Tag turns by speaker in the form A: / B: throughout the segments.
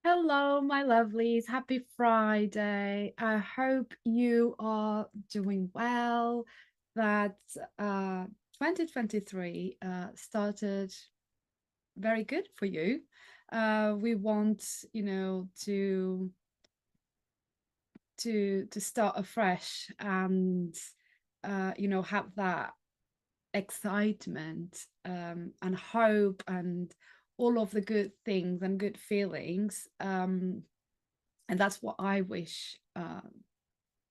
A: Hello, my lovelies. Happy Friday. I hope you are doing well, that 2023 started very good for you. We want, to start afresh and have that excitement and hope and all of the good things and good feelings. And that's what I wish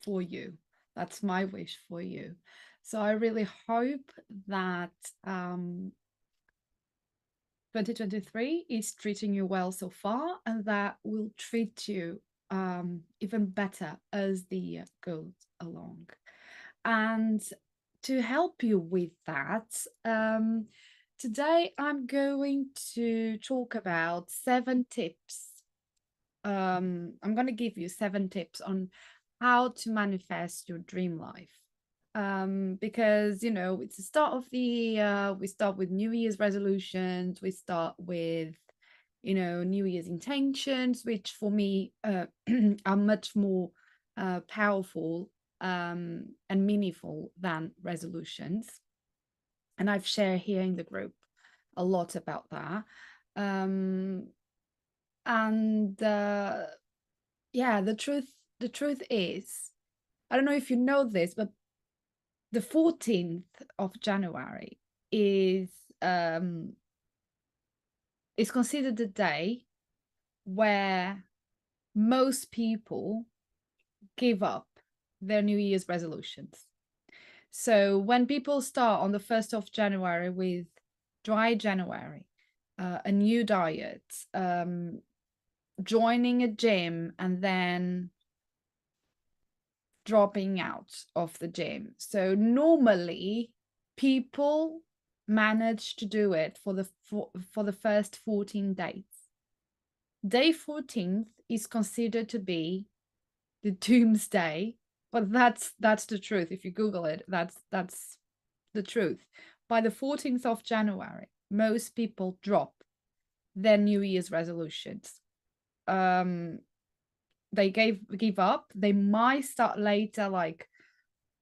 A: for you. That's my wish for you. So I really hope that 2023 is treating you well so far, and that will treat you even better as the year goes along. And to help you with that, today I'm going to talk about 7 tips. I'm going to give you 7 tips on how to manifest your dream life. Because it's the start of the year. We start with New Year's resolutions. We start with New Year's intentions, which for me are much more powerful and meaningful than resolutions. And I've shared here in the group a lot about that. Um, and yeah, the truth is, I don't know if you know this, but the 14th of January is um is considered the day where most people give up their New Year's resolutions. So when people start on the 1st of January with dry January, a new diet, joining a gym, and then dropping out of the gym. So normally people manage to do it for the first 14 days. Day 14th is considered to be the doomsday, but that's the truth. If you Google it, that's the truth. By the 14th of January, most people drop their New Year's resolutions. They give up. They might start later, like,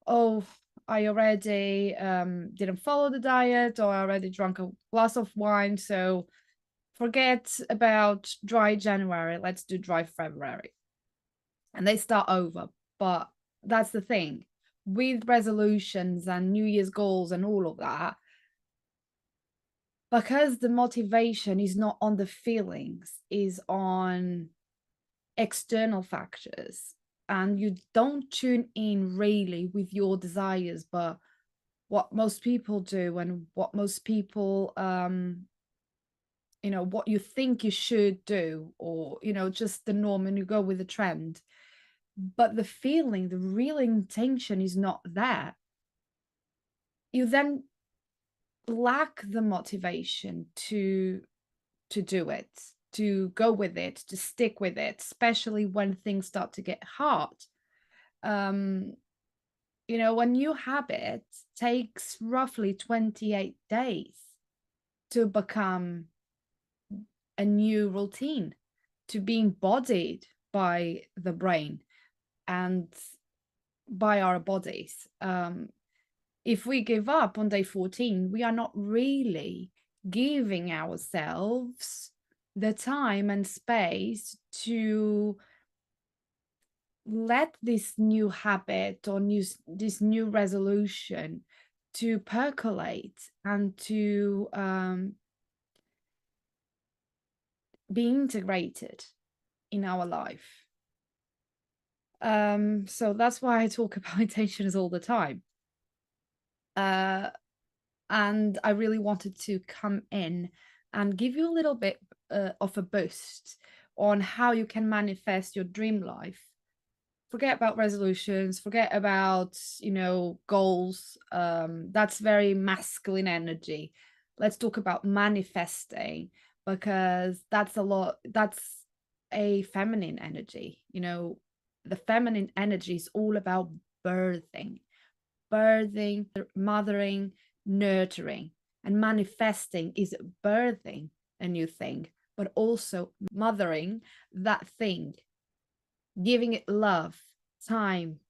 A: oh, I already didn't follow the diet, or I already drank a glass of wine, so forget about dry January. Let's do dry February. And they start over. But that's the thing with resolutions and New Year's goals and all of that, because the motivation is not on the feelings, is on external factors, and you don't tune in really with your desires, but what most people do, and what most people what you think you should do, or just the norm, and you go with the trend, but the feeling, the real intention is not there. You then lack the motivation to do it, to go with it, to stick with it, especially when things start to get hard. um a new habit takes roughly 28 days to become a new routine, to be embodied by the brain and by our bodies. If we give up on day 14, we are not really giving ourselves the time and space to let this new habit, or this new resolution, to percolate and to be integrated in our life. So that's why I talk about intentions all the time. And I really wanted to come in and give you a little bit of a boost on how you can manifest your dream life. Forget about resolutions, forget about goals. That's very masculine energy. Let's talk about manifesting, because that's a feminine energy. The feminine energy is all about birthing, mothering, nurturing, and manifesting is birthing a new thing. but also mothering that thing, giving it love, time,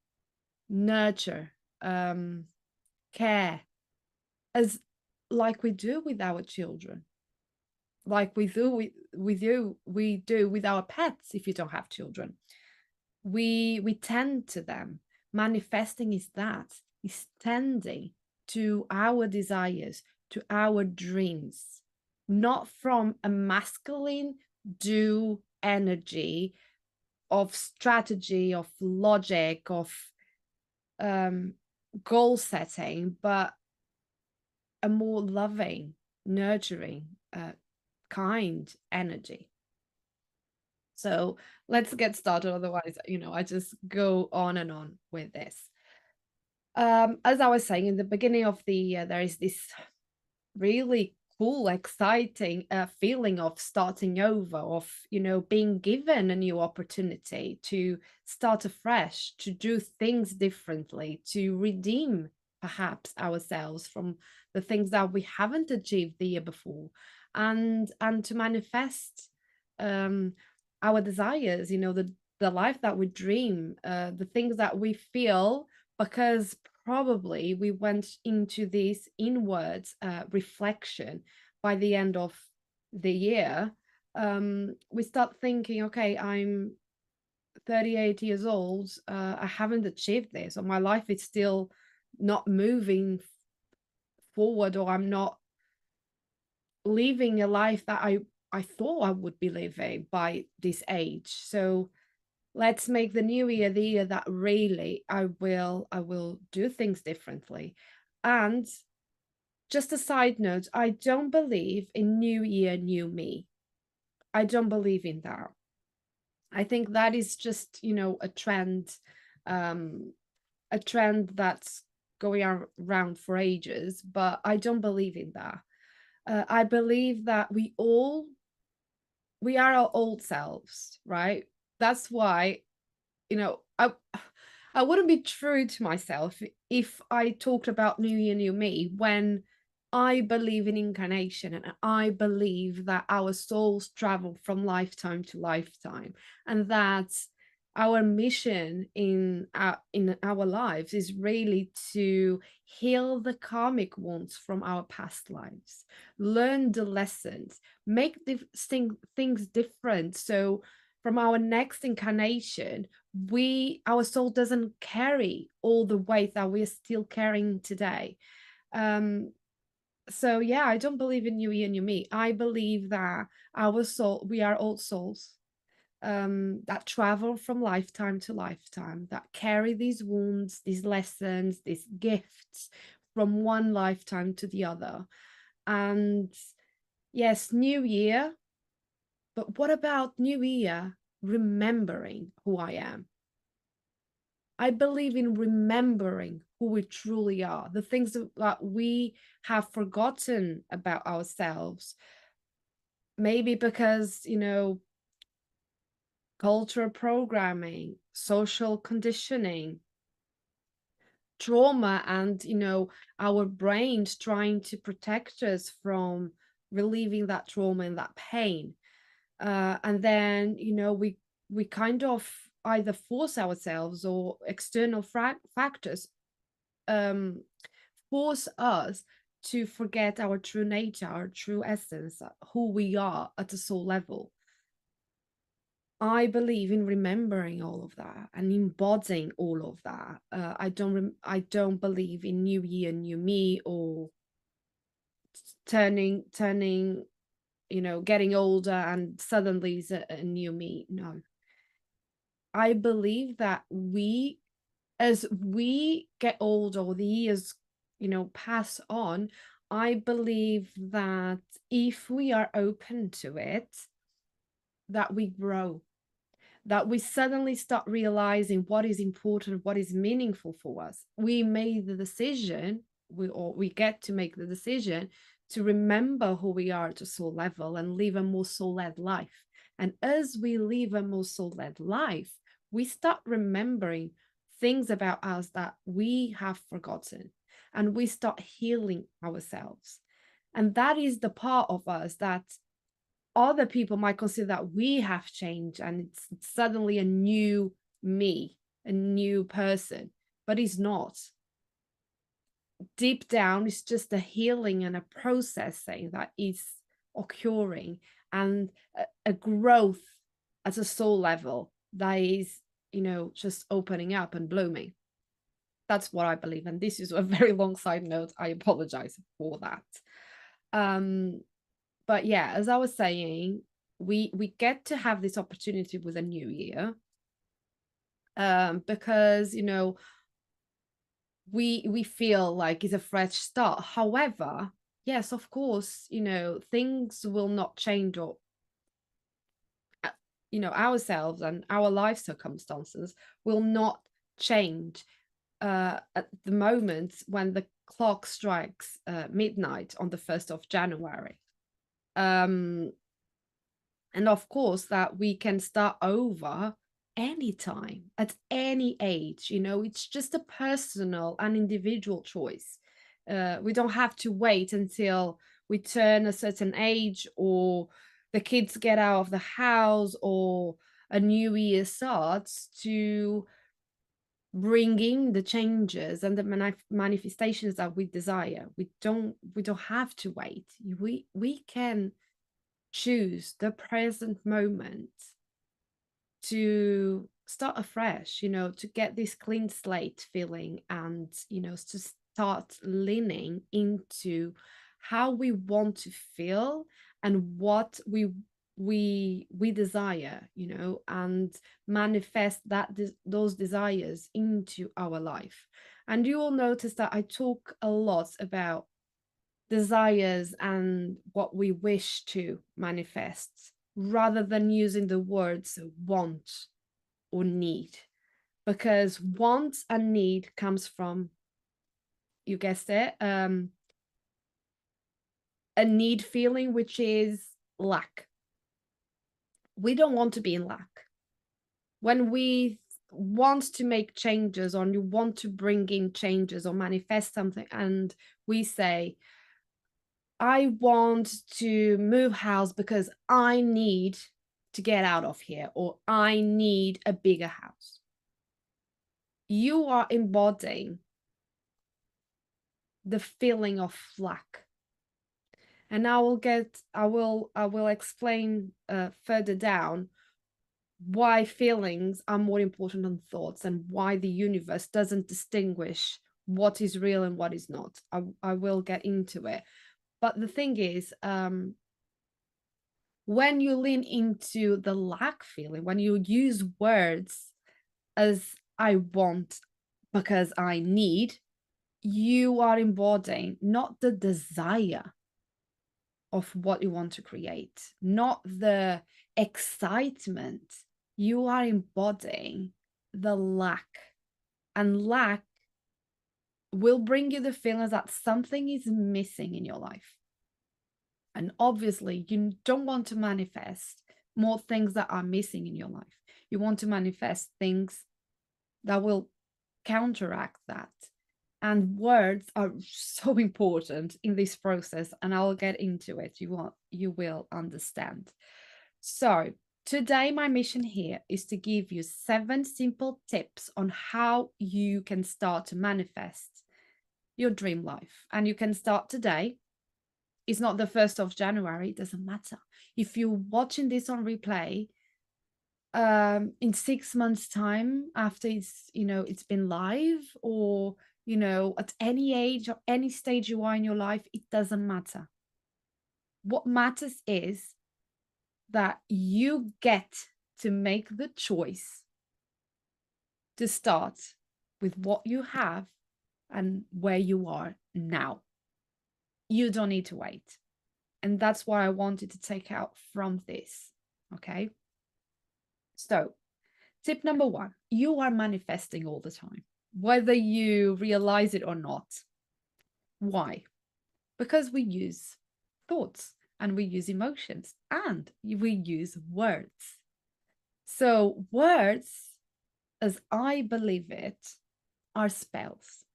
A: nurture, care, as like we do with our children, like we do with our pets if you don't have children. We tend to them. Manifesting is that, is tending to our desires, to our dreams, not from a masculine do energy of strategy, of logic, of um, goal setting, but a more loving, nurturing, kind energy. So let's get started. Otherwise, I just go on and on with this. As I was saying in the beginning of the year, there is this really cool, exciting feeling of starting over, of being given a new opportunity to start afresh, to do things differently, to redeem perhaps ourselves from the things that we haven't achieved the year before, and to manifest um our desires, the life that we dream, the things that we feel, because probably we went into this inward reflection by the end of the year. We start thinking, okay, I'm 38 years old. I haven't achieved this, or my life is still not moving forward, or I'm not living a life that I thought I would be living by this age. So let's make the new year the year that really I will do things differently. And just a side note, I don't believe in new year, new me. I don't believe in that. I think that is just, um, a trend that's going around for ages, but I don't believe in that. I believe that we are our old selves, right? That's why, you know, I I wouldn't be true to myself if I talked about new year, new me, when I believe in incarnation, and I believe that our souls travel from lifetime to lifetime, and that our mission in our lives is really to heal the karmic wounds from our past lives, learn the lessons, make things different, so from our next incarnation our soul doesn't carry all the weight that we're still carrying today. So yeah, I don't believe in new year, new me. I believe that our soul, we are old souls, that travel from lifetime to lifetime, that carry these wounds, these lessons, these gifts from one lifetime to the other. And yes, new year, but what about new year remembering who I am? I believe in remembering who we truly are, the things that we have forgotten about ourselves. Maybe because, cultural programming, social conditioning, trauma, and, our brains trying to protect us from relieving that trauma and that pain. And then, we kind of either force ourselves, or external factors um, force us to forget our true nature, our true essence, who we are at a soul level. I believe in remembering all of that and embodying all of that. I don't believe in new year, new me, or turning, getting older and suddenly is a new me. No, I believe that as we get older, or the years, pass on, I believe that if we are open to it, that we grow, that we suddenly start realizing what is important, what is meaningful for us. We made the decision, we get to make the decision to remember who we are at a soul level and live a more soul-led life. And as we live a more soul-led life, we start remembering things about us that we have forgotten, and we start healing ourselves. And that is the part of us that other people might consider that we have changed and it's suddenly a new me, a new person, but it's not. Deep down, it's just a healing and a processing that is occurring, and a growth at a soul level that is, just opening up and blooming. That's what I believe. And this is a very long side note. I apologize for that. But yeah, as I was saying, we get to have this opportunity with a new year, because we feel like it's a fresh start. However, yes, of course, things will not change, or ourselves and our life circumstances will not change at the moment when the clock strikes midnight on the 1st of January. And of course, that we can start over anytime, at any age. It's just a personal and individual choice. We don't have to wait until we turn a certain age, or the kids get out of the house, or a new year starts, to bring in the changes and the manifestations that we desire. We don't have to wait. We can choose the present moment to start afresh, to get this clean slate feeling, and to start leaning into how we want to feel and what we desire, and manifest those desires into our life. And you will notice that I talk a lot about desires and what we wish to manifest, rather than using the words want or need, because want and need comes from, you guessed it, a need feeling, which is lack. We don't want to be in lack. When we want to make changes, or you want to bring in changes or manifest something, and we say, I want to move house because I need to get out of here, or I need a bigger house, you are embodying the feeling of lack. And I will explain further down why feelings are more important than thoughts, and why the universe doesn't distinguish what is real and what is not. I will get into it. But the thing is, when you lean into the lack feeling, when you use words as I want because I need, you are embodying not the desire of what you want to create, not the excitement. You are embodying the lack. And lack will bring you the feeling that something is missing in your life. And obviously, you don't want to manifest more things that are missing in your life. You want to manifest things that will counteract that. And words are so important in this process, and I'll get into it. You will understand. So today, my mission here is to give you 7 simple tips on how you can start to manifest your dream life. And you can start today. It's not the 1st of January, it doesn't matter. If you're watching this on replay, in 6 months' time, after it's been live, or at any age or any stage you are in your life, it doesn't matter. What matters is that you get to make the choice to start with what you have and where you are now. You don't need to wait. And that's what I wanted to take out from this. Okay. So, tip number 1, you are manifesting all the time, whether you realize it or not. Why? Because we use thoughts, and we use emotions, and we use words. So words, as I believe it, are spells.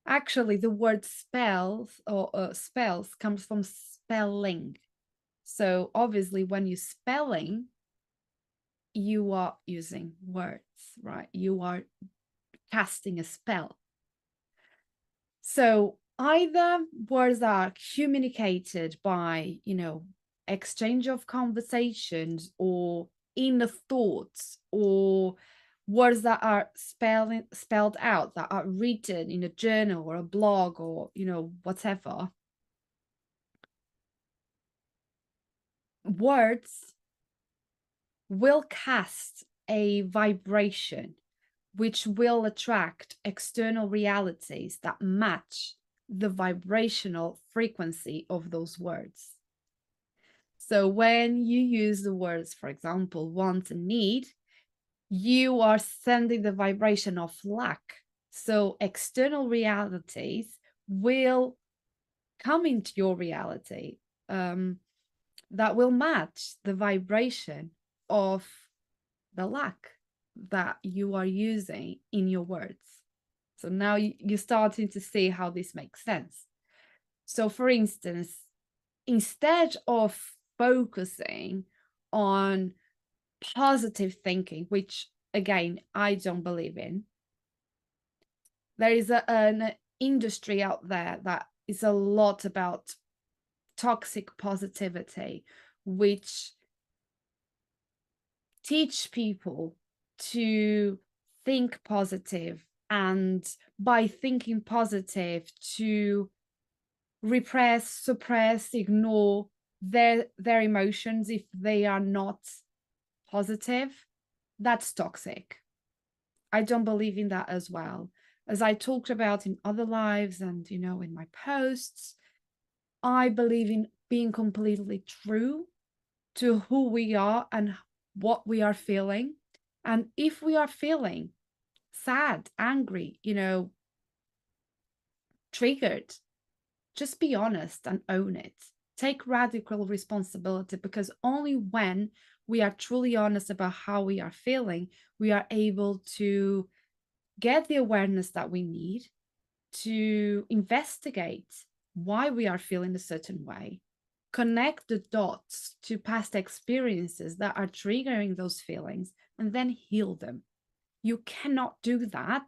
A: Actually, the word spells or spells comes from spelling. So obviously, when you're spelling, you are using words, right? You are casting a spell. So either words are communicated by, exchange of conversations or inner thoughts, or words that are spelled out, that are written in a journal or a blog or, whatever. Words will cast a vibration which will attract external realities that match the vibrational frequency of those words. So when you use the words, for example, want and need, you are sending the vibration of lack. So external realities will come into your reality that will match the vibration of the lack that you are using in your words. So now you're starting to see how this makes sense. So, for instance, instead of focusing on positive thinking, which again, I don't believe in, there is an industry out there that is a lot about toxic positivity, which teach people to think positive, and by thinking positive to repress, suppress, ignore their emotions if they are not positive. That's toxic. I don't believe in that as well. As I talked about in other lives and in my posts, I believe in being completely true to who we are and what we are feeling. And if we are feeling sad, angry, triggered, just be honest and own it. Take radical responsibility, because only when we are truly honest about how we are feeling, we are able to get the awareness that we need to investigate why we are feeling a certain way, connect the dots to past experiences that are triggering those feelings, and then heal them. You cannot do that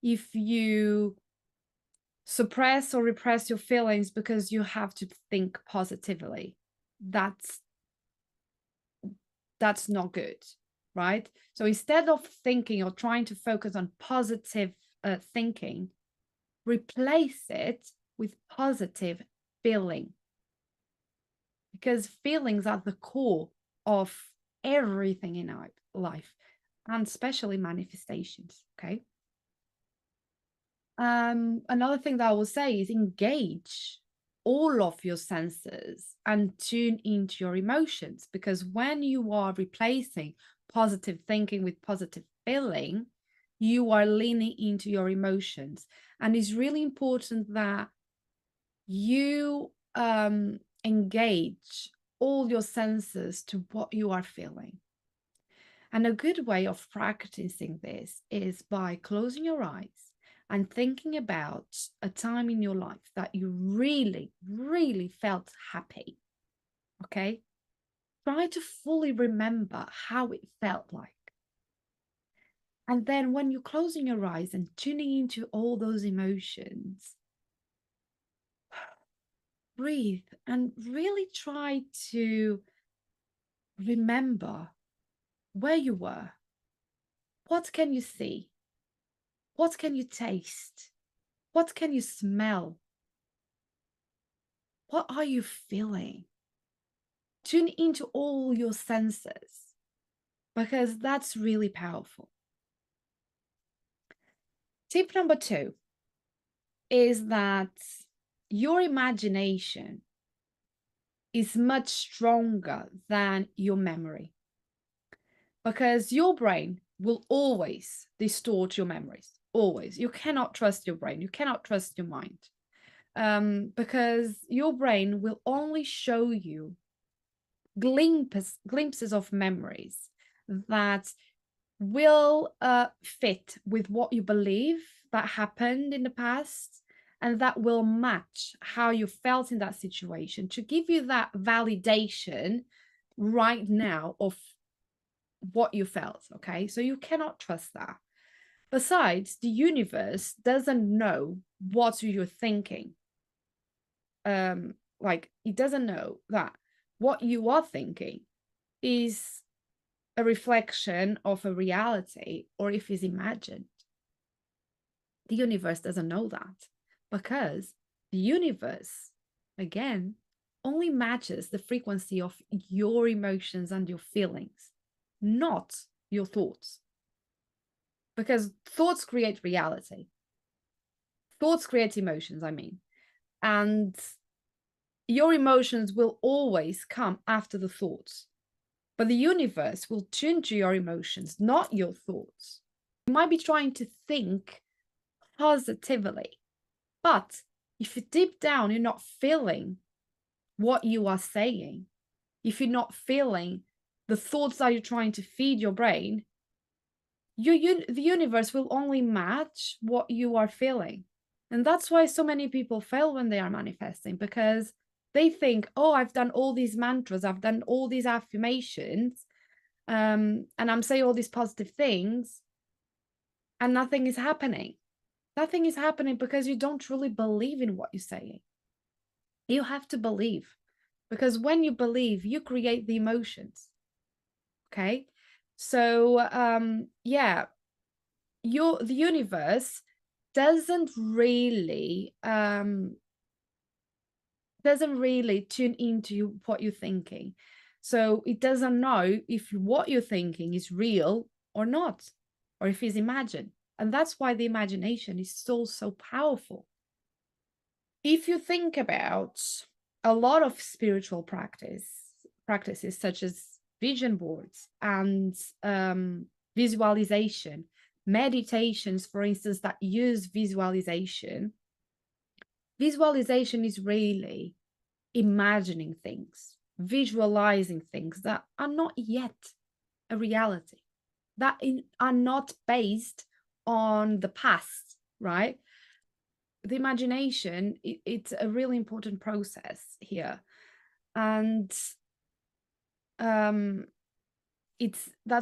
A: if you suppress or repress your feelings because you have to think positively. That's not good, right? So instead of thinking or trying to focus on positive thinking, replace it with positive feeling, because feelings are the core of everything in our life, and especially manifestations. Okay. Another thing that I will say is engage all of your senses and tune into your emotions, because when you are replacing positive thinking with positive feeling, you are leaning into your emotions. And it's really important that you engage all your senses to what you are feeling. And a good way of practicing this is by closing your eyes and thinking about a time in your life that you really, really felt happy. Okay? Try to fully remember how it felt like. And then when you're closing your eyes and tuning into all those emotions, breathe and really try to remember where you were. What can you see? What can you taste? What can you smell? What are you feeling? Tune into all your senses, because that's really powerful. Tip number 2 is that your imagination is much stronger than your memory, because your brain will always distort your memories. Always. You cannot trust your brain. You cannot trust your mind. Because your brain will only show you glimpses of memories that will fit with what you believe that happened in the past, and that will match how you felt in that situation to give you that validation right now of what you felt. Okay, so you cannot trust that. Besides, the universe doesn't know what you're thinking. Like, it doesn't know that what you are thinking is a reflection of a reality or if it's imagined. The universe doesn't know that because the universe, again, only matches the frequency of your emotions and your feelings, not your thoughts. Because thoughts create reality. Thoughts create emotions, I mean. And your emotions will always come after the thoughts. But the universe will tune to your emotions, not your thoughts. You might be trying to think positively, but if you deep down you're not feeling what you are saying, if you're not feeling the thoughts that you're trying to feed your brain, the universe will only match what you are feeling. And that's why so many people fail when they are manifesting, because they think, oh, I've done all these mantras, I've done all these affirmations, and I'm saying all these positive things, and nothing is happening. Nothing is happening because you don't truly believe in what you're saying. You have to believe, because when you believe, you create the emotions. Okay, so yeah, the universe doesn't really tune into what you're thinking. So it doesn't know if what you're thinking is real or not, or if it's imagined. And that's why the imagination is so powerful. If you think about a lot of spiritual practices such as vision boards and visualization, meditations, for instance, that use visualization is really imagining things, visualizing things that are not yet a reality, that are not based on the past, right? The imagination, it's a really important process here. And that's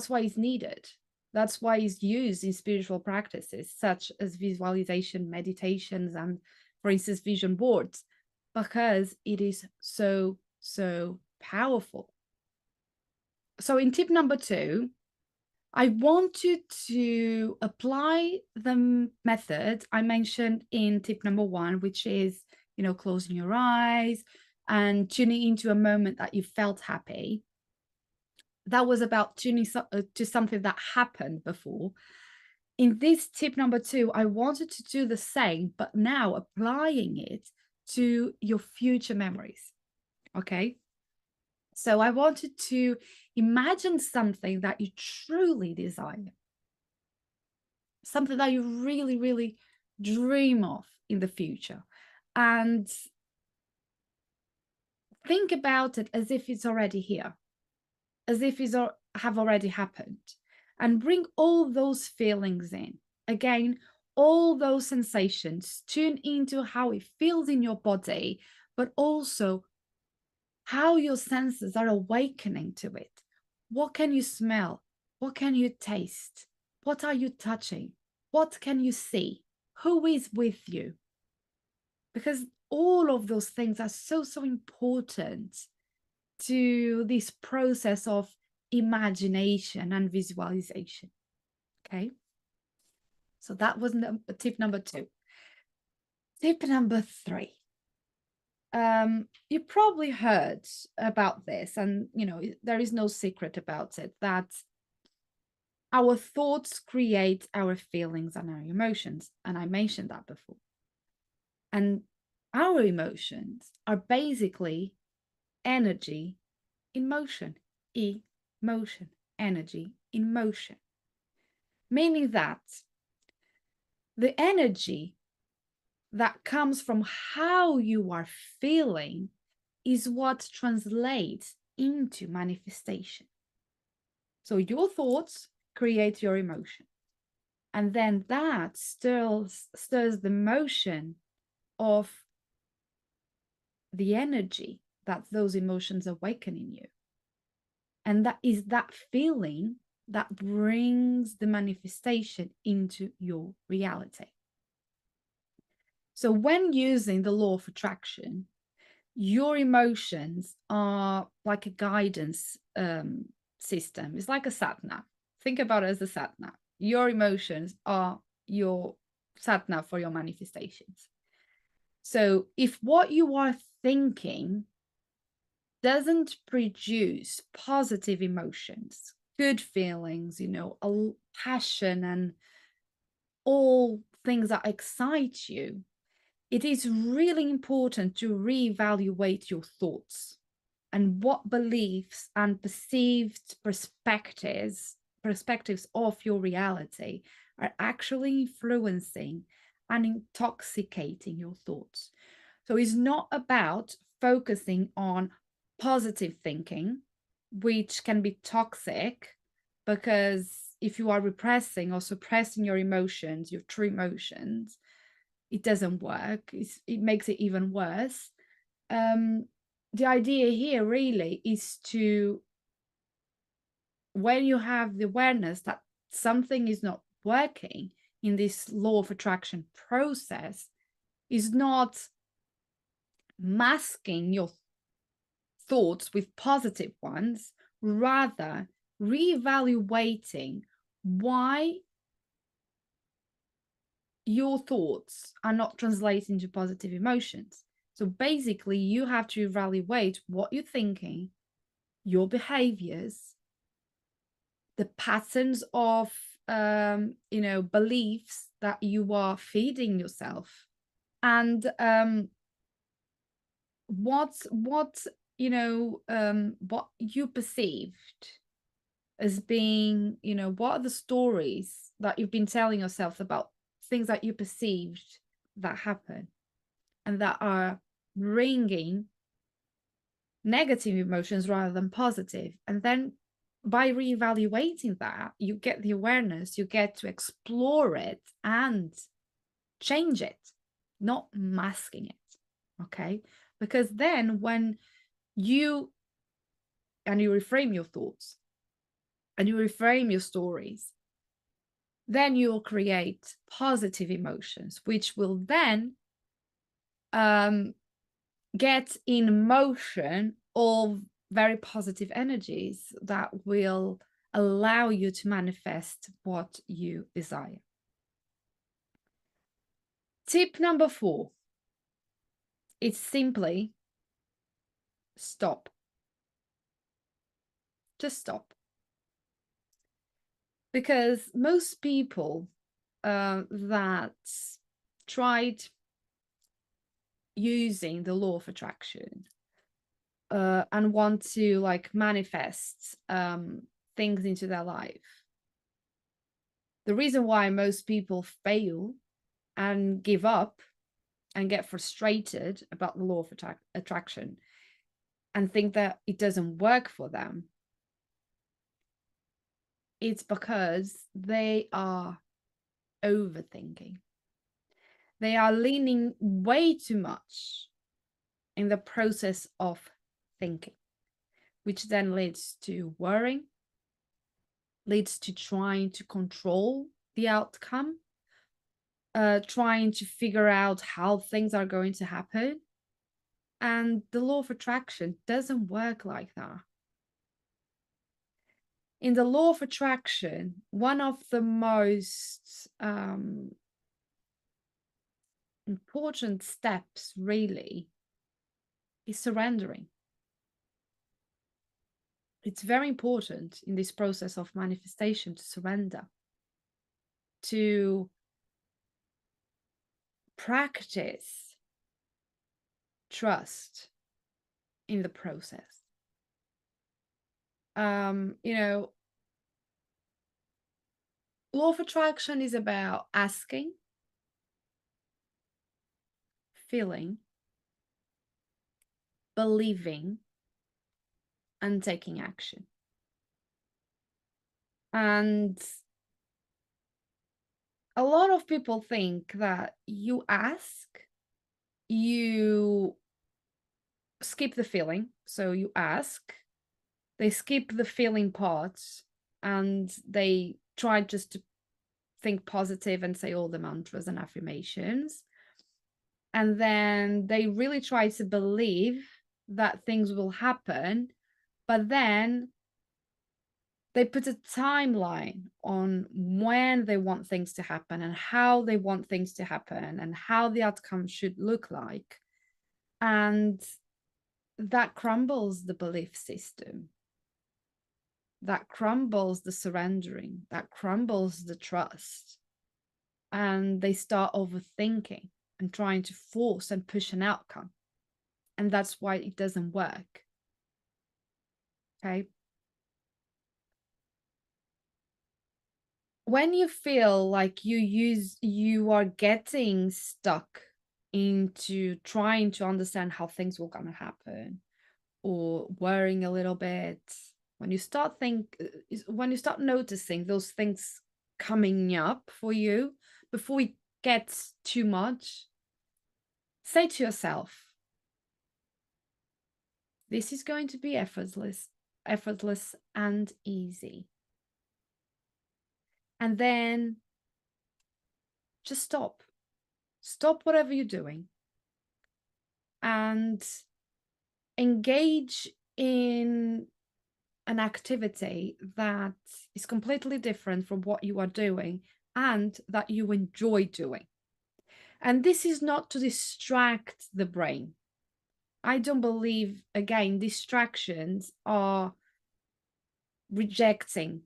A: why it's needed. That's why it's used in spiritual practices such as visualization, meditations, and, for instance, vision boards, because it is so powerful. So in tip number 2, I want you to apply the method I mentioned in tip number 1, which is, closing your eyes and tuning into a moment that you felt happy. That was about tuning to something that happened before. In this tip number 2, I wanted to do the same, but now applying it to your future memories. Okay. So I wanted to imagine something that you truly desire, something that you really dream of in the future, and think about it as if it's already here, as if it's have already happened, and bring all those feelings in. Again, all those sensations, tune into how it feels in your body, but also how your senses are awakening to it. What can you smell? What can you taste? What are you touching? What can you see? Who is with you? Because all of those things are so important to this process of imagination and visualization. Okay. So that was tip number 2. Tip number 3. You probably heard about this, and there is no secret about it, that our thoughts create our feelings and our emotions. And I mentioned that before. And our emotions are basically energy in motion, emotion, energy in motion. Meaning that the energy that comes from how you are feeling is what translates into manifestation. So your thoughts create your emotion. And then that stirs the motion of the energy that those emotions awaken in you. And that is that feeling that brings the manifestation into your reality. So when using the law of attraction, your emotions are like a guidance system. It's like a sat nav. Think about it as a sat nav. Your emotions are your sat nav for your manifestations. So if what you are thinking doesn't produce positive emotions, good feelings, a passion and all things that excite you, it is really important to reevaluate your thoughts and what beliefs and perceived perspectives of your reality are actually influencing and intoxicating your thoughts. So it's not about focusing on positive thinking, which can be toxic, because if you are repressing or suppressing your emotions, your true emotions, it doesn't work. It makes it even worse. The idea here really is to, when you have the awareness that something is not working in this law of attraction process, is not masking your thoughts with positive ones, rather reevaluating why your thoughts are not translating to positive emotions. So basically, you have to evaluate what you're thinking, your behaviors, the patterns of beliefs that you are feeding yourself, and what what you perceived as being, what are the stories that you've been telling yourself about things that you perceived that happen and that are bringing negative emotions rather than positive. And then by reevaluating that, you get the awareness, you get to explore it and change it, not masking it. Okay. Because then when you reframe your thoughts and you reframe your stories, then you'll create positive emotions, which will then get in motion all very positive energies that will allow you to manifest what you desire. Tip number 4 is simply stop. Just stop. Because most people that tried using the law of attraction and want to manifest things into their life, the reason why most people fail and give up and get frustrated about the law of attraction and think that it doesn't work for them, it's because they are overthinking. They are leaning way too much in the process of thinking, which then leads to worrying, leads to trying to control the outcome, trying to figure out how things are going to happen. And the law of attraction doesn't work like that. In the law of attraction, one of the most important steps really is surrendering. It's very important in this process of manifestation to surrender, to practice trust in the process. Law of attraction is about asking, feeling, believing, and taking action. And a lot of people think that you ask you skip the feeling. So you ask, they skip the feeling parts, and they try just to think positive and say all the mantras and affirmations. And then they really try to believe that things will happen, but then they put a timeline on when they want things to happen and how they want things to happen and how the outcome should look like. And that crumbles the belief system. That crumbles the surrendering. That crumbles the trust. And they start overthinking and trying to force and push an outcome. And that's why it doesn't work. Okay. When you feel like you are getting stuck into trying to understand how things will gonna happen, or worrying a little bit, when you start noticing those things coming up for you before it gets too much, say to yourself, this is going to be effortless and easy. And then just stop whatever you're doing and engage in an activity that is completely different from what you are doing and that you enjoy doing. And this is not to distract the brain. I don't believe, again, distractions are rejecting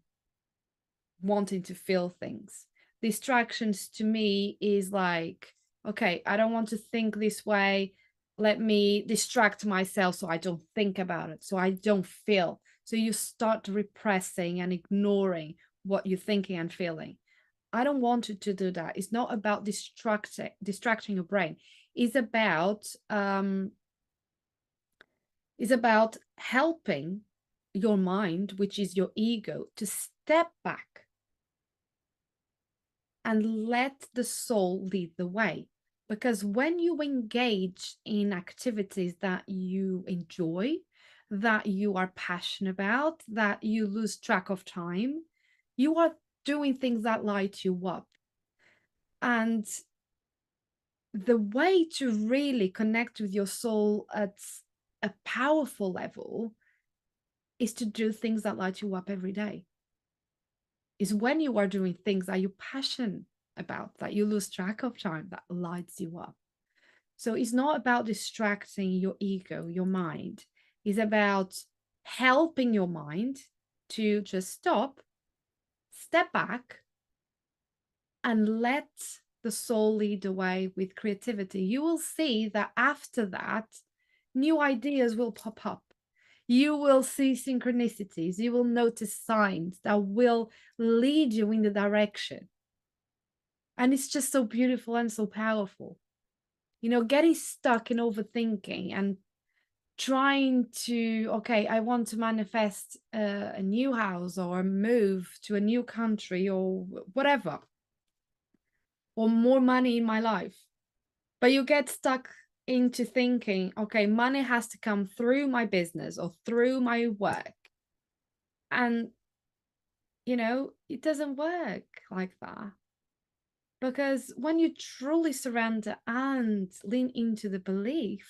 A: wanting to feel things. Distractions to me is like, okay, I don't want to think this way. Let me distract myself so I don't think about it, so I don't feel. So you start repressing and ignoring what you're thinking and feeling. I don't want you to do that. It's not about distracting your brain. It's about helping your mind, which is your ego, to step back and let the soul lead the way. Because when you engage in activities that you enjoy, that you are passionate about, that you lose track of time, you are doing things that light you up. And the way to really connect with your soul at a powerful level is to do things that light you up every day. Is when you are doing things that you're passionate about, that you lose track of time, that lights you up. So it's not about distracting your ego, your mind. It's about helping your mind to just stop, step back, and let the soul lead the way with creativity. You will see that after that, new ideas will pop up. You will see synchronicities. You will notice signs that will lead you in the direction. And it's just so beautiful and so powerful. You know, getting stuck in overthinking and trying to, okay, I want to manifest a new house or move to a new country or whatever, or more money in my life. But you get stuck into thinking, okay, money has to come through my business or through my work. And, you know, it doesn't work like that. Because when you truly surrender and lean into the belief,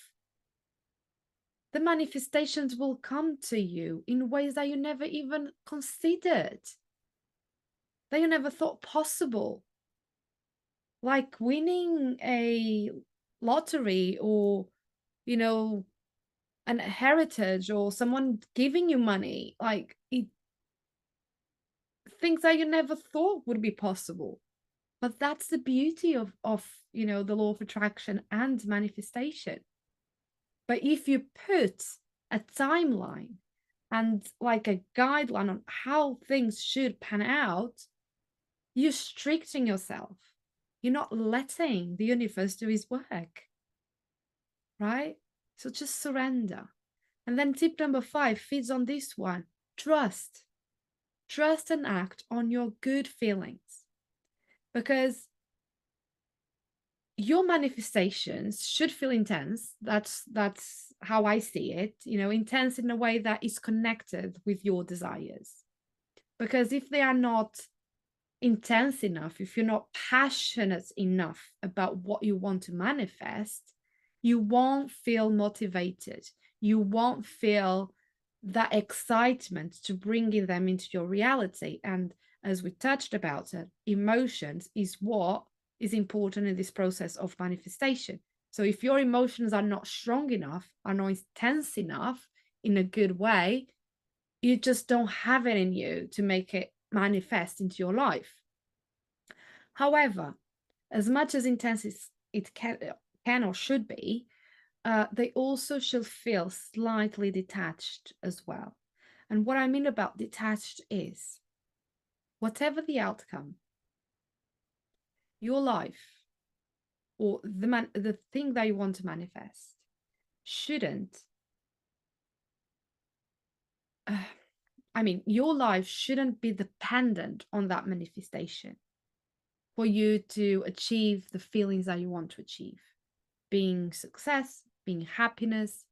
A: the manifestations will come to you in ways that you never even considered, that you never thought possible. Like winning a lottery, or, you know, an heritage, or someone giving you money, like things that you never thought would be possible. But that's the beauty of you know, the law of attraction and manifestation. But if you put a timeline and like a guideline on how things should pan out, you're restricting yourself. You're not letting the universe do its work, right? So just surrender. And then tip number 5 feeds on this one. Trust. Trust and act on your good feelings. Because your manifestations should feel intense. That's how I see it, intense in a way that is connected with your desires. Because if they are not intense enough, if you're not passionate enough about what you want to manifest, you won't feel motivated. You won't feel that excitement to bringing them into your reality. And as we touched about it, emotions is what is important in this process of manifestation. So if your emotions are not strong enough, are not intense enough in a good way, you just don't have it in you to make it manifest into your life. However, as much as intense as it can or should be, they also should feel slightly detached as well. And what I mean about detached is whatever the outcome, your life or the thing that you want to manifest shouldn't, your life shouldn't be dependent on that manifestation for you to achieve the feelings that you want to achieve, being success, being happiness,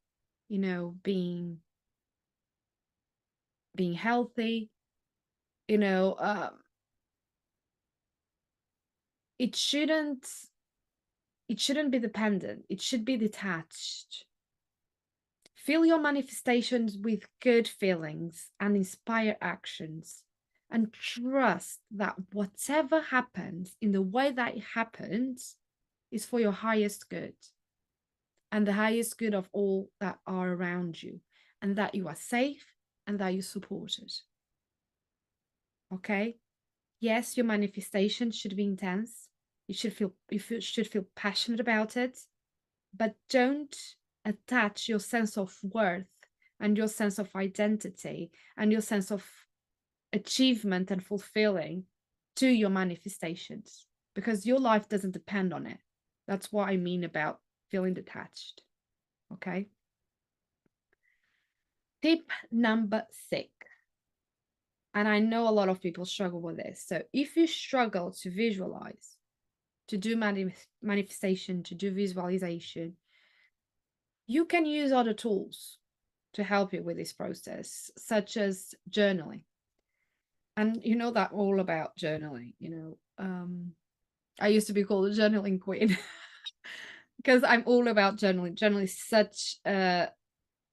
A: being healthy, it shouldn't be dependent. It should be detached. Fill your manifestations with good feelings and inspire actions, and trust that whatever happens in the way that it happens is for your highest good and the highest good of all that are around you, and that you are safe and that you're supported. Okay? Yes, your manifestation should be intense. You should feel passionate about it, but don't attach your sense of worth and your sense of identity and your sense of achievement and fulfilling to your manifestations, because your life doesn't depend on it. That's what I mean about feeling detached. Okay. Tip number 6. And I know a lot of people struggle with this. So if you struggle to visualize, to do manifestation, to do visualization, you can use other tools to help you with this process, such as journaling. And you know that all about journaling, I used to be called a journaling queen because I'm all about journaling. Journaling is such an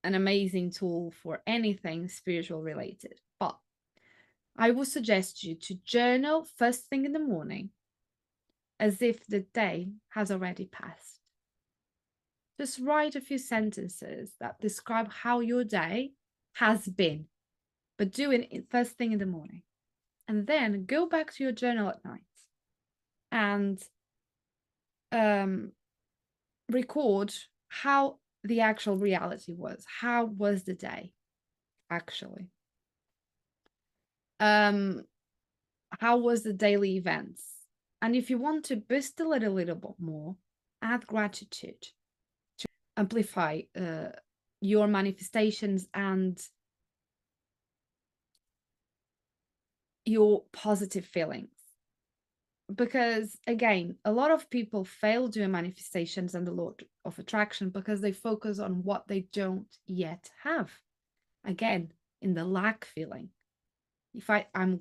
A: amazing tool for anything spiritual related. But I would suggest you to journal first thing in the morning as if the day has already passed. Just write a few sentences that describe how your day has been, but do it first thing in the morning. And then go back to your journal at night and record how the actual reality was. How was the day actually? How was the daily events? And if you want to boost it a little bit more, add gratitude to amplify your manifestations and your positive feelings. Because again, a lot of people fail doing manifestations and the law of attraction because they focus on what they don't yet have. Again, in the lack feeling. If I'm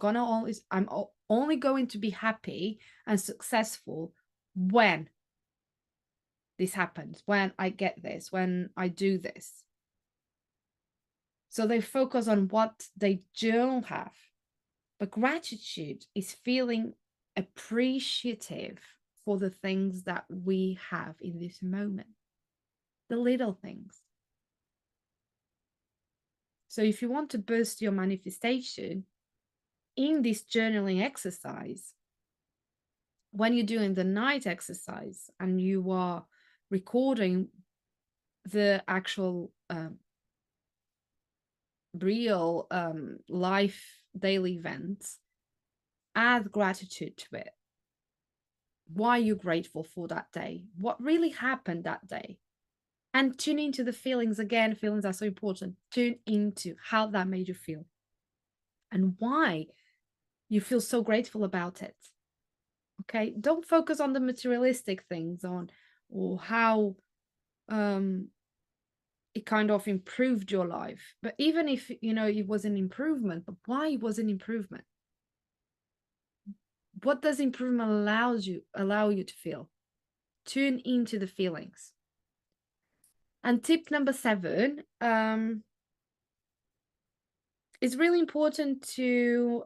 A: only going to be happy and successful when this happens, when I get this, when I do this. So they focus on what they don't have. But gratitude is feeling appreciative for the things that we have in this moment, the little things. So if you want to boost your manifestation in this journaling exercise, when you're doing the night exercise and you are recording the actual real life daily events, add gratitude to it. Why you're grateful for that day, what really happened that day, and tune into the feelings. Again, feelings are so important. Tune into how that made you feel and why you feel so grateful about it. Okay, don't focus on the materialistic things, on or how it kind of improved your life. But even if it was an improvement, but why was an improvement? What does improvement allow you to feel? Tune into the feelings. And tip number 7, it's really important to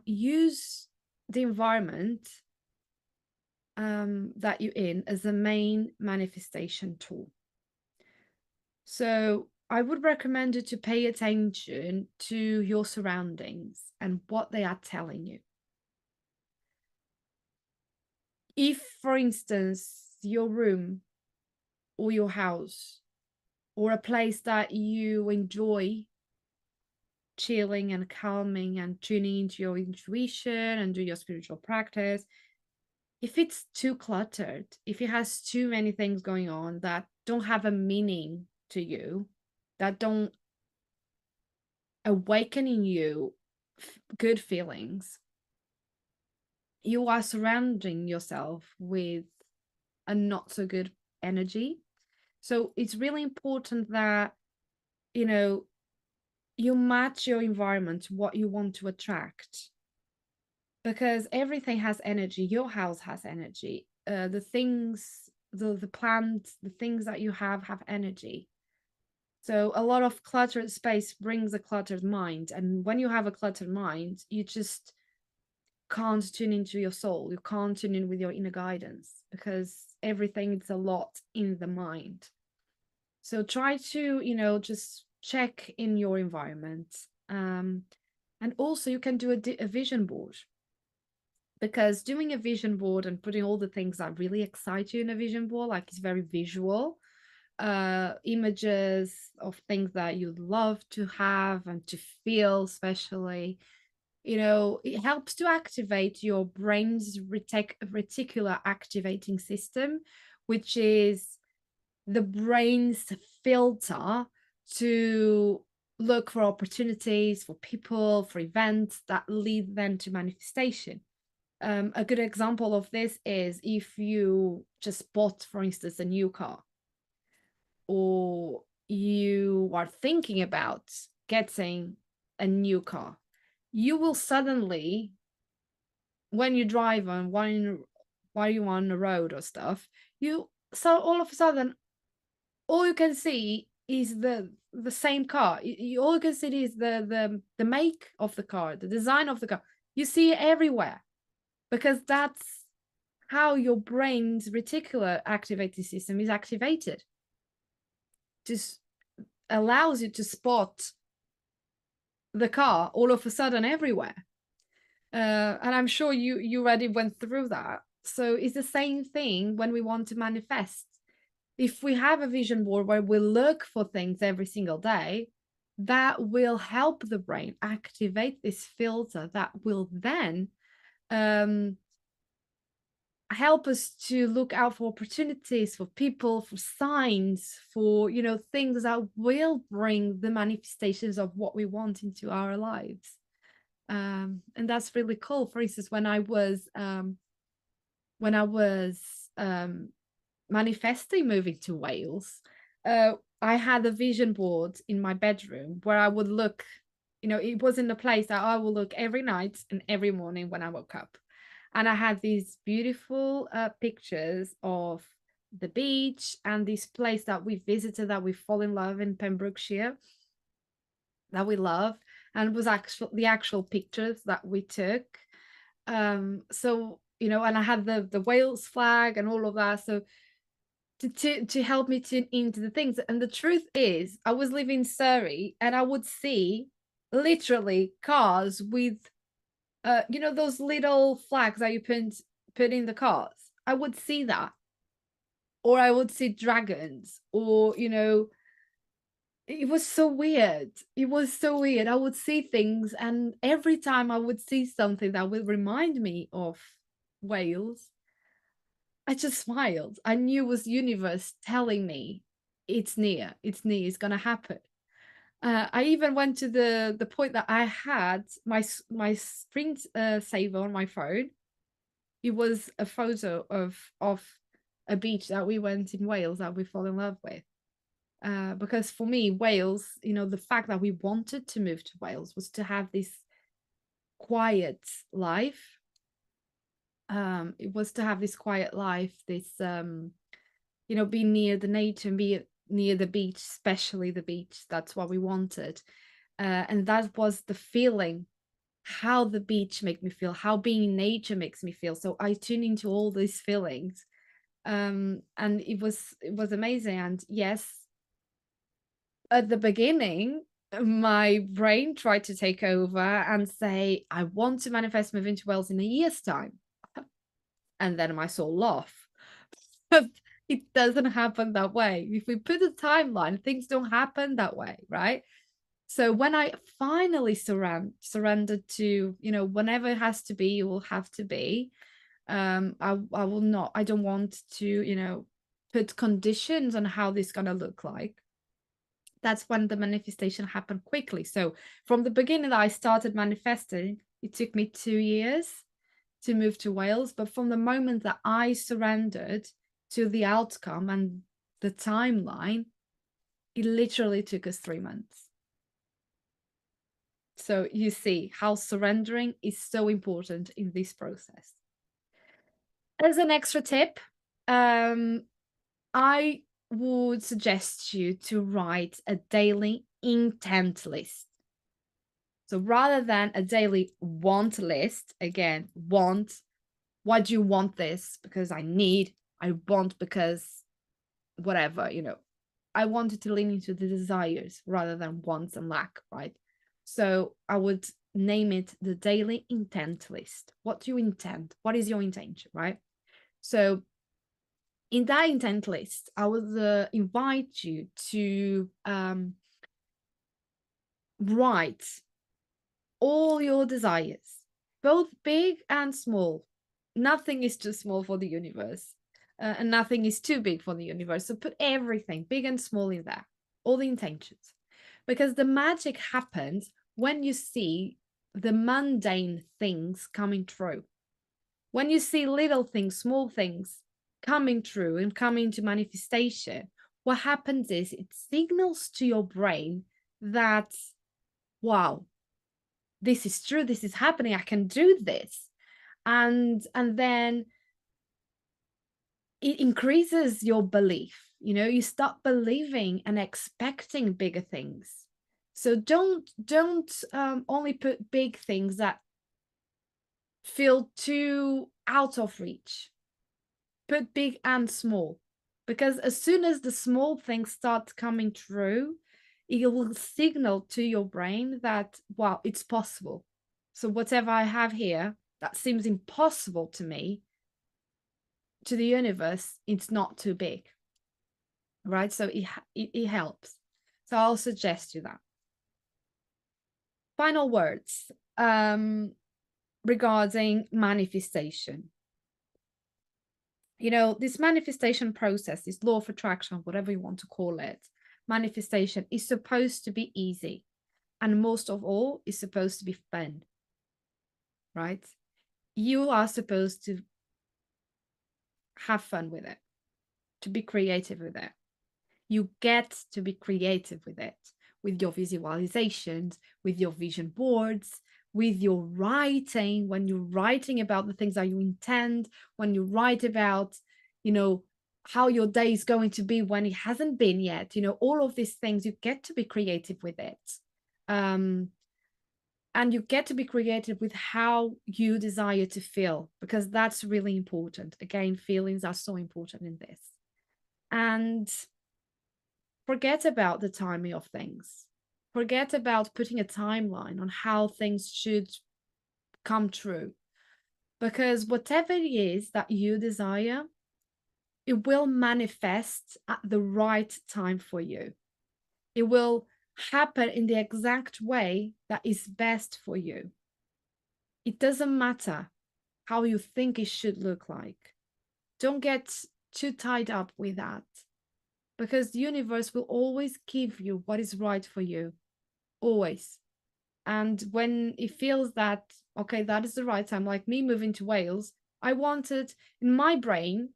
A: use the environment that you're in as a main manifestation tool. So I would recommend you to pay attention to your surroundings and what they are telling you. If, for instance, your room or your house or a place that you enjoy chilling and calming and tuning into your intuition and do your spiritual practice, if it's too cluttered, if it has too many things going on that don't have a meaning to you, that don't awaken in you good feelings, you are surrounding yourself with a not so good energy. So it's really important that, you match your environment to what you want to attract, because everything has energy. Your house has energy. The things, the plants, the things that you have energy. So a lot of cluttered space brings a cluttered mind. And when you have a cluttered mind, you just can't tune into your soul. You can't tune in with your inner guidance because everything is a lot in the mind. So try to, just check in your environment. And also you can do a vision board, because doing a vision board and putting all the things that really excite you in a vision board, like it's very visual, images of things that you'd love to have and to feel, especially, it helps to activate your brain's reticular activating system, which is the brain's filter to look for opportunities, for people, for events that lead then to manifestation. A good example of this is if you just bought, for instance, a new car, or you are thinking about getting a new car, you will suddenly, when you drive on while you're on the road or stuff, so all of a sudden, all you can see is the same car. All you can see is the make of the car, the design of the car. You see it everywhere, because that's how your brain's reticular activating system is activated. Just allows you to spot the car all of a sudden everywhere. And I'm sure you already went through that. So it's the same thing when we want to manifest. If we have a vision board where we look for things every single day, that will help the brain activate this filter that will then help us to look out for opportunities, for people, for signs, for things that will bring the manifestations of what we want into our lives. And that's really cool. For instance, when I was manifesting moving to Wales, I had a vision board in my bedroom where I would look, it was in the place that I will look every night and every morning when I woke up. And I had these beautiful pictures of the beach and this place that we visited, that we fall in love in Pembrokeshire, that we love. And it was the actual pictures that we took. So, and I had the Wales flag and all of that. So to help me tune into the things. And the truth is, I was living in Surrey and I would see literally cars with those little flags that you put in the cars. I would see that, or I would see dragons, or it was so weird. It was so weird. I would see things, and every time I would see something that would remind me of Wales, I just smiled. I knew it was universe telling me it's near, it's gonna happen. I even went to the point that I had my screen saver on my phone, It was a photo of a beach that we went in Wales that we fell in love with. Because for me, Wales, the fact that we wanted to move to Wales was to have this quiet life. It was to have this quiet life, this be near the nature and be near the beach, especially the beach. That's what we wanted. And that was the feeling, how the beach make me feel, how being in nature makes me feel. So I tune into all these feelings. And it was amazing. And yes, at the beginning, my brain tried to take over and say, I want to manifest moving to Wales in a year's time. And then my soul laughed. But it doesn't happen that way. If we put a timeline, things don't happen that way, right? So when I finally surrendered to, whenever it has to be, it will have to be. I will not, I don't want to, put conditions on how this is gonna look like. That's when the manifestation happened quickly. So from the beginning that I started manifesting, it took me 2 years to move to Wales. But from the moment that I surrendered to the outcome and the timeline, it literally took us 3 months. So you see how surrendering is so important in this process. As an extra tip, I would suggest you to write a daily intent list. So rather than a daily want list, again, want, why do you want this? Because I want because whatever, I wanted to lean into the desires rather than wants and lack, right? So I would name it the daily intent list. What do you intend? What is your intention, right? So in that intent list, I would invite you to write all your desires, both big and small. Nothing is too small for the universe, and nothing is too big for the universe. So put everything, big and small, in there, all the intentions, because the magic happens when you see the mundane things coming true. When you see little things, small things coming true and coming to manifestation, what happens is it signals to your brain that, wow, this is true, this is happening, I can do this. And then it increases your belief. You start believing and expecting bigger things. So don't only put big things that feel too out of reach. Put big and small, because as soon as the small things start coming true, it will signal to your brain that, wow, it's possible. So whatever I have here that seems impossible to me, to the universe, it's not too big, right? So it helps. So I'll suggest you that. Final words regarding manifestation. This manifestation process, this law of attraction, whatever you want to call it, manifestation is supposed to be easy. And most of all, is supposed to be fun, right? You are supposed to have fun with it, to be creative with it. You get to be creative with it, with your visualizations, with your vision boards, with your writing, when you're writing about the things that you intend, when you write about, how your day is going to be when it hasn't been yet, all of these things, you get to be creative with it. And you get to be creative with how you desire to feel, because that's really important. Again, feelings are so important in this. And forget about the timing of things. Forget about putting a timeline on how things should come true. Because whatever it is that you desire, it will manifest at the right time for you. It will happen in the exact way that is best for you. It doesn't matter how you think it should look like. Don't get too tied up with that, because the universe will always give you what is right for you, always. And when it feels that, okay, that is the right time, like me moving to Wales, I wanted, in my brain,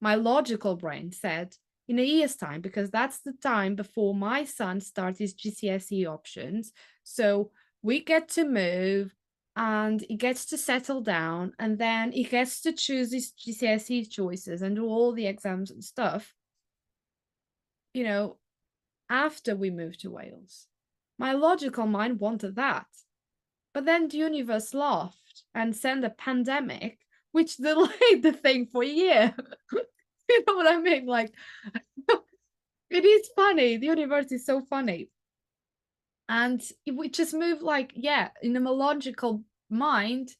A: my logical brain said, in a year's time, because that's the time before my son starts his GCSE options. So we get to move and he gets to settle down and then he gets to choose his GCSE choices and do all the exams and stuff, you know, after we move to Wales. My logical mind wanted that. But then the universe laughed and sent a pandemic, which delayed the thing for a year. You know what I mean? Like, it is funny. The universe is so funny. And we just move like, yeah, in a logical mind.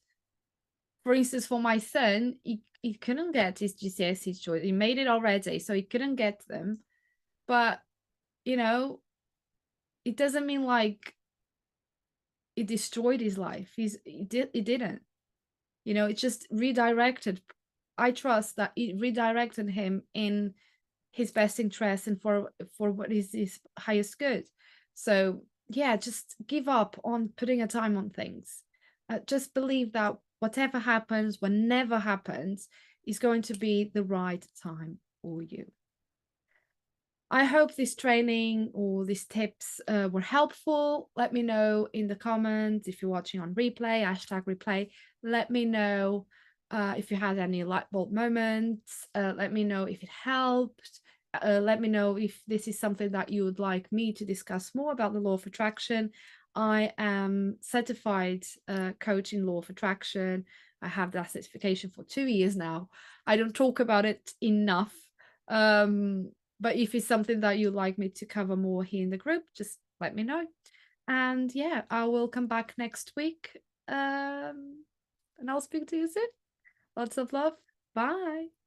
A: For instance, for my son, he couldn't get his GCSE choice. He made it already, so he couldn't get them. But, you know, it doesn't mean like it destroyed his life. It didn't. You know, it just redirected. I trust that it redirected him in his best interest and for what is his highest good. So yeah, just give up on putting a time on things. Just believe that whatever happens, whenever happens, is going to be the right time for you. I hope this training or these tips were helpful. Let me know in the comments if you're watching on replay, #replay. Let me know if you had any light bulb moments. Let me know if it helped. Let me know if this is something that you would like me to discuss more about the law of attraction. I am certified coach in law of attraction. I have that certification for 2 years now. I don't talk about it enough. But if it's something that you'd like me to cover more here in the group, just let me know. And yeah, I will come back next week. And I'll speak to you soon. Lots of love. Bye.